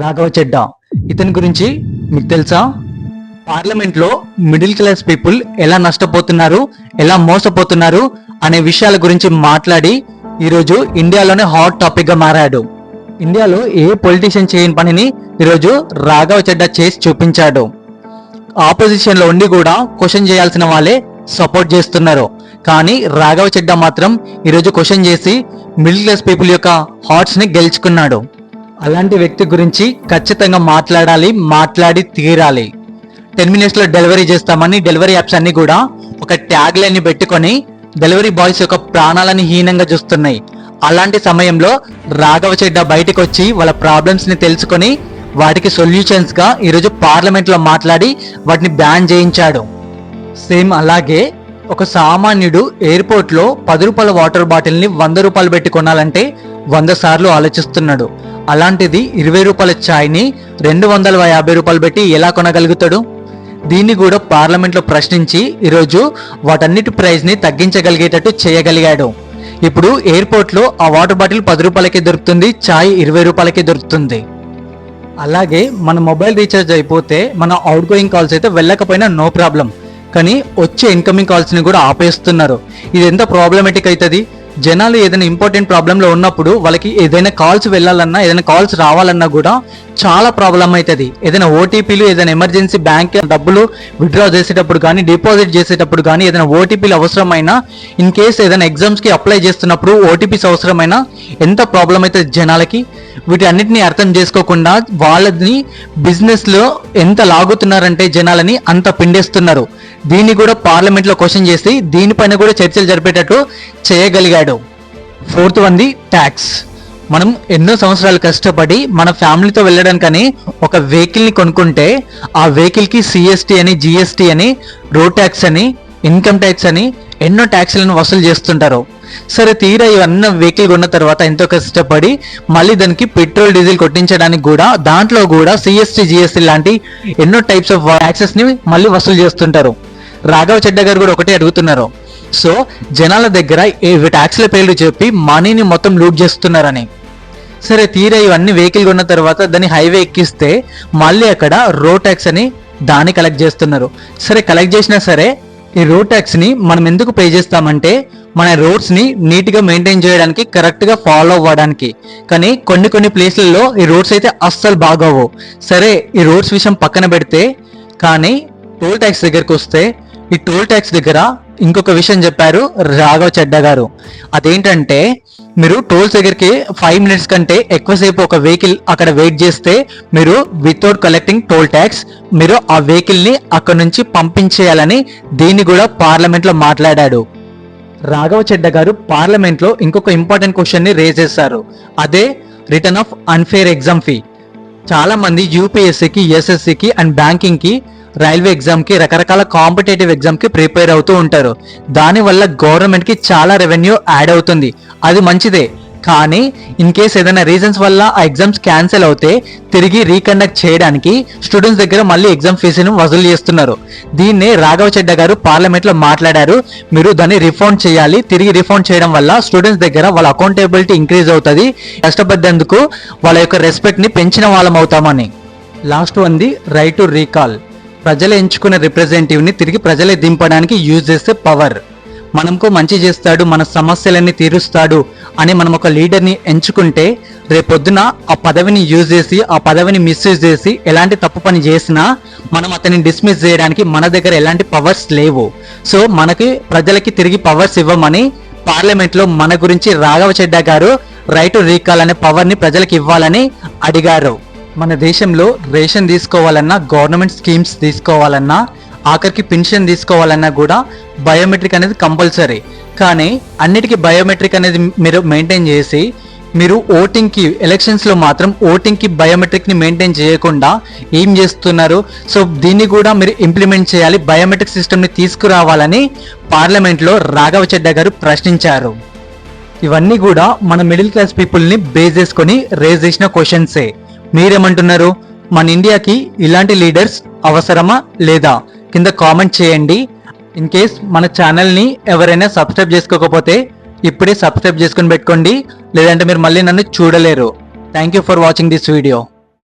రాఘవ చెడ్డా ఇతని గురించి మీకు తెలుసా? పార్లమెంట్ లో మిడిల్ క్లాస్ పీపుల్ ఎలా నష్టపోతున్నారు, ఎలా మోసపోతున్నారు అనే విషయాల గురించి మాట్లాడి ఈరోజు ఇండియాలోనే హాట్ టాపిక్ గా మారాడు. ఇండియాలో ఏ పొలిటీషియన్ చేయని పనిని ఈరోజు రాఘవ చెడ్డా చేసి చూపించాడు. ఆపోజిషన్ లో ఉండి కూడా క్వశ్చన్ చేయాల్సిన వాళ్ళే సపోర్ట్ చేస్తున్నారు. కానీ రాఘవ చెడ్డా మాత్రం ఈరోజు క్వశ్చన్ చేసి మిడిల్ క్లాస్ పీపుల్ యొక్క హార్ట్స్ ని గెలుచుకున్నాడు. అలాంటి వ్యక్తి గురించి ఖచ్చితంగా మాట్లాడి తీరాలి. 10 minutes లో డెలివరీ చేస్తామని డెలివరీ యాప్స్ అన్ని కూడా ఒక ట్యాగ్ లైన్ ని పెట్టుకొని డెలివరీ బాయ్స్ యొక్క ప్రాణాలని హీనంగా చూస్తున్నాయి. అలాంటి సమయంలో రాఘవ చెడ్డా బయటకు వచ్చి వాళ్ళ ప్రాబ్లమ్స్ ని తెలుసుకొని వాటికి సొల్యూషన్స్ గా ఈరోజు పార్లమెంట్ లో మాట్లాడి వాటిని బ్యాన్ చేయించాడు. సేమ్ అలాగే ఒక సామాన్యుడు ఎయిర్పోర్ట్ లో 10 రూపాయల వాటర్ బాటిల్ ని 100 రూపాయలు పెట్టి కొనాలంటే 100 సార్లు ఆలోచిస్తున్నాడు. అలాంటిది 20 రూపాయల ఛాయ్ ని 250 రూపాయలు పెట్టి ఎలా కొనగలుగుతాడు? దీన్ని కూడా పార్లమెంట్ లో ప్రశ్నించి ఈరోజు వాటన్నిటి ప్రైస్ ని తగ్గించగలిగేటట్టు చేయగలిగాడు. ఇప్పుడు ఎయిర్పోర్ట్ లో ఆ వాటర్ బాటిల్ 10 రూపాయలకి దొరుకుతుంది, ఛాయ్ 20 రూపాయలకి దొరుకుతుంది. అలాగే మన మొబైల్ రీఛార్జ్ అయిపోతే మన అవుట్ గోయింగ్ కాల్స్ అయితే వెళ్ళకపోయినా నో ప్రాబ్లం, కానీ వచ్చే ఇన్కమింగ్ కాల్స్ ని కూడా ఆపేస్తున్నారు. ఇది ఎంత ప్రాబ్లమేటిక్ అవుతుంది? జనాలు ఏదైనా ఇంపార్టెంట్ ప్రాబ్లంలో ఉన్నప్పుడు వాళ్ళకి ఏదైనా కాల్స్ వెళ్ళాలన్నా ఏదైనా కాల్స్ రావాలన్నా కూడా చాలా ప్రాబ్లం అవుతుంది. ఏదైనా ఓటీపీలు, ఏదైనా ఎమర్జెన్సీ బ్యాంక్ డబ్బులు విత్డ్రా చేసేటప్పుడు కానీ డిపాజిట్ చేసేటప్పుడు కానీ ఏదైనా ఓటీపీలు అవసరమైనా, ఇన్ కేస్ ఏదైనా ఎగ్జామ్స్కి అప్లై చేస్తున్నప్పుడు ఓటీపీస్ అవసరమైనా ఎంత ప్రాబ్లం అవుతుంది జనాలకి. వీటి అన్నిటిని అర్థం చేసుకోకుండా వాళ్ళని బిజినెస్లో ఎంత లాగుతున్నారంటే జనాలని అంత పిండేస్తున్నారు. దీన్ని కూడా పార్లమెంట్లో క్వశ్చన్ చేసి దీనిపైన కూడా చర్చలు జరిపేటట్టు చేయగలిగాడు. 4th one tax. మనం ఎన్నో సంవత్సరాలు కష్టపడి మన ఫ్యామిలీతో వెళ్ళడానికని ఒక వెహికల్ని కొనుక్కుంటే ఆ వెహికల్కి సిఎస్టీ అని, జిఎస్టీ అని, రోడ్ ట్యాక్స్ అని, ఇన్కమ్ ట్యాక్స్ అని ఎన్నో ట్యాక్స్లను వసూలు చేస్తుంటారు. సరే, తీరా ఇవన్నీ వెహికల్ కొన్న తర్వాత ఎంతో కష్టపడి మళ్ళీ దానికి పెట్రోల్ డీజిల్ కొట్టించడానికి కూడా దాంట్లో కూడా సిఎస్టీ, జిఎస్టీ లాంటి ఎన్నో టైప్స్ ఆఫ్ ట్యాక్సెస్ ని మళ్ళీ వసూలు చేస్తుంటారు. రాఘవ చెడ్డా గారు కూడా ఒకటే అడుగుతున్నారు, సో జనాల దగ్గర ట్యాక్స్ల పేర్లు చెప్పి మనీని మొత్తం లూట్ చేస్తున్నారని. సరే, తీరా ఇవన్నీ వెహికల్ కొన్న తర్వాత దాన్ని హైవే ఎక్కిస్తే మళ్ళీ అక్కడ రోడ్ ట్యాక్స్ అని దాన్ని కలెక్ట్ చేస్తున్నారు. సరే, కలెక్ట్ చేసినా సరే ఈ రోడ్ ట్యాక్స్ ని మనం ఎందుకు పే చేస్తామంటే మన రోడ్స్ ని నీట్ గా మెయింటైన్ చేయడానికి, కరెక్ట్ గా ఫాలో అవ్వడానికి. కానీ కొన్ని ప్లేస్లలో ఈ రోడ్స్ అయితే అస్సలు బాగోవు. సరే, ఈ రోడ్స్ విషయం పక్కన పెడితే కానీ టోల్ ట్యాక్స్ దగ్గరకు వస్తే ఈ టోల్ ట్యాక్స్ దగ్గర ఇంకొక విషయం చెప్పారు రాఘవ చెడ్డా గారు. అదేంటంటే మీరు టోల్స్ దగ్గరికి 5 minutes కంటే ఎక్కువసేపు ఒక వెహికల్ అక్కడ వెయిట్ చేస్తే మీరు వితౌట్ కలెక్టింగ్ టోల్ ట్యాక్స్ మీరు ఆ వెహికల్ ని అక్కడ నుంచి పంపించేయాలని దీన్ని కూడా పార్లమెంట్ లో మాట్లాడాడు. రాఘవ చెడ్డా గారు పార్లమెంట్ లో ఇంకొక ఇంపార్టెంట్ క్వశ్చన్ ని రేజ్ చేశారు. అదే return of unfair exam fee. చాలా మంది యూపీఎస్సీకి, ఎస్ఎస్సికి అండ్ బ్యాంకింగ్ కి, రైల్వే ఎగ్జామ్ కి, రకరకాల కాంపిటేటివ్ ఎగ్జామ్ కి ప్రిపేర్ అవుతూ ఉంటారు. దానివల్ల గవర్నమెంట్ కి చాలా రెవెన్యూ యాడ్ అవుతుంది, అది మంచిదే. కానీ ఇన్ కేస్ ఏదైనా రీజన్స్ వల్ల ఆ ఎగ్జామ్స్ క్యాన్సిల్ అవుతే తిరిగి రీకండక్ట్ చేయడానికి స్టూడెంట్స్ దగ్గర మళ్ళీ ఎగ్జామ్ ఫీజును వసూలు చేస్తున్నారు. దీన్నే రాఘవ చెడ్డా గారు పార్లమెంట్ లో మాట్లాడారు. మీరు దాన్ని రిఫండ్ చేయాలి. తిరిగి రిఫండ్ చేయడం వల్ల స్టూడెంట్స్ దగ్గర వాళ్ళ అకౌంటబిలిటీ ఇంక్రీజ్ అవుతుంది, కష్టపడ్డందుకు వాళ్ళ యొక్క రెస్పెక్ట్ ని పెంచిన వాళ్ళం అవుతామని. Last one right to recall. ప్రజలు ఎంచుకున్న రిప్రజెంటేటివ్ ని తిరిగి ప్రజలే దింపడానికి యూజ్ చేసే పవర్. మనకు మంచి చేస్తాడు, మన సమస్యలన్నీ తీరుస్తాడు అని మనం ఒక లీడర్ని ఎంచుకుంటే రేపొద్దున ఆ పదవిని యూజ్ చేసి, ఆ పదవిని మిస్యూజ్ చేసి ఎలాంటి తప్పు పని చేసినా మనం అతన్ని డిస్మిస్ చేయడానికి మన దగ్గర ఎలాంటి పవర్స్ లేవు. సో మనకి ప్రజలకి తిరిగి పవర్స్ ఇవ్వమని పార్లమెంట్ లో మన గురించి రాఘవ చెడ్డా గారు రైట్ టు రీకాల్ అనే పవర్ ని ప్రజలకు ఇవ్వాలని అడిగారు. మన దేశంలో రేషన్ తీసుకోవాలన్నా, గవర్నమెంట్ స్కీమ్స్ తీసుకోవాలన్నా, ఆఖరికి పెన్షన్ తీసుకోవాలన్నా కూడా బయోమెట్రిక్ అనేది కంపల్సరీ. కానీ అన్నిటికీ బయోమెట్రిక్ అనేది మీరు మెయింటైన్ చేసి మీరు ఓటింగ్కి, ఎలక్షన్స్లో మాత్రం ఓటింగ్కి బయోమెట్రిక్ని మెయింటైన్ చేయకుండా ఏం చేస్తున్నారు? సో దీన్ని కూడా మీరు ఇంప్లిమెంట్ చేయాలి, బయోమెట్రిక్ సిస్టమ్ని తీసుకురావాలని పార్లమెంట్లో రాఘవ చెడ్డా గారు ప్రశ్నించారు. ఇవన్నీ కూడా మన మిడిల్ క్లాస్ పీపుల్ని బేస్ చేసుకొని రేజ్ చేసిన క్వశ్చన్సే. మీరేమంటున్నారు? మన ఇండియాకి ఇలాంటి లీడర్స్ అవసరమా లేదా? కింద కామెంట్ చేయండి. ఇన్ కేస్ మన ఛానల్ని ఎవరైనా సబ్స్క్రైబ్ చేసుకోకపోతే ఇప్పుడే సబ్స్క్రైబ్ చేసుకొని పెట్టుకోండి, లేదంటే మీరు మళ్ళీ నన్ను చూడలేరు. Thank you for watching this video.